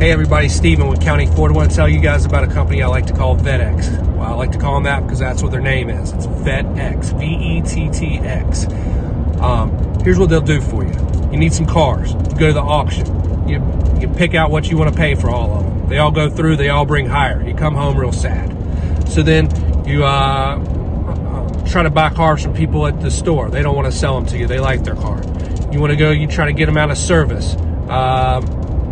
Hey everybody, Stephen with County Ford. I want to tell you guys about a company I like to call VETTX. Well, I like to call them that because that's what their name is. It's VETTX, V-E-T-T-X. Here's what they'll do for you. You need some cars. You go to the auction. You pick out what you want to pay for all of them. They all go through. They all bring higher. You come home real sad. So then you try to buy cars from people at the store. They don't want to sell them to you. They like their car. You want to go, you try to get them out of service.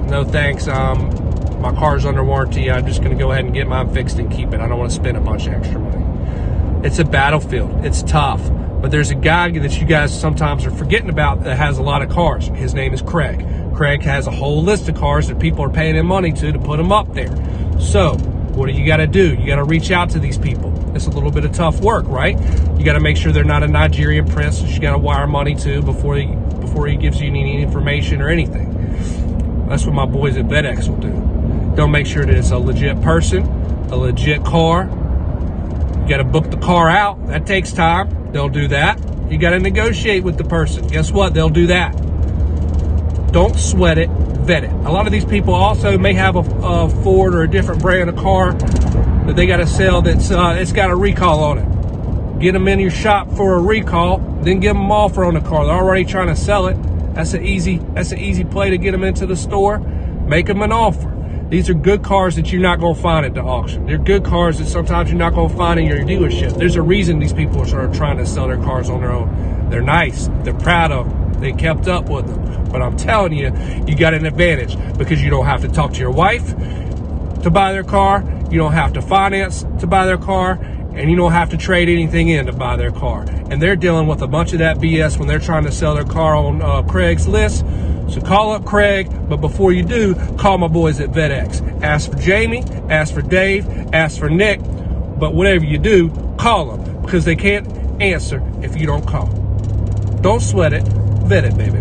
No thanks, my car's under warranty. I'm just going to go ahead and get mine fixed and keep it. I don't want to spend a bunch of extra money. It's a battlefield. It's tough. But there's a guy that you guys sometimes are forgetting about that has a lot of cars. His name is Craig. Craig has a whole list of cars that people are paying him money to put them up there. So what do you got to do? You got to reach out to these people. It's a little bit of tough work, right? You got to make sure they're not a Nigerian prince that you got to wire money to before he gives you any information or anything. That's what my boys at VETTX will do. They'll make sure that it's a legit person, a legit car. You got to book the car out. That takes time. They'll do that. You got to negotiate with the person. Guess what? They'll do that. Don't sweat it. Vet it. A lot of these people also may have a Ford or a different brand of car that they got to sell that's it's got a recall on it. Get them in your shop for a recall, then give them an offer on the car. They're already trying to sell it. That's an easy play to get them into the store. Make them an offer. These are good cars that you're not going to find at the auction. They're good cars that sometimes you're not going to find in your dealership. There's a reason these people are sort of trying to sell their cars on their own. They're nice. They're proud of them. They kept up with them. But I'm telling you, you got an advantage because you don't have to talk to your wife to buy their car. You don't have to finance to buy their car. And you don't have to trade anything in to buy their car. And they're dealing with a bunch of that BS when they're trying to sell their car on Craig's list. So call up Craig, but before you do, call my boys at VETTX. Ask for Jamie, ask for Dave, ask for Nick, but whatever you do, call them because they can't answer if you don't call. Don't sweat it, vet it, baby.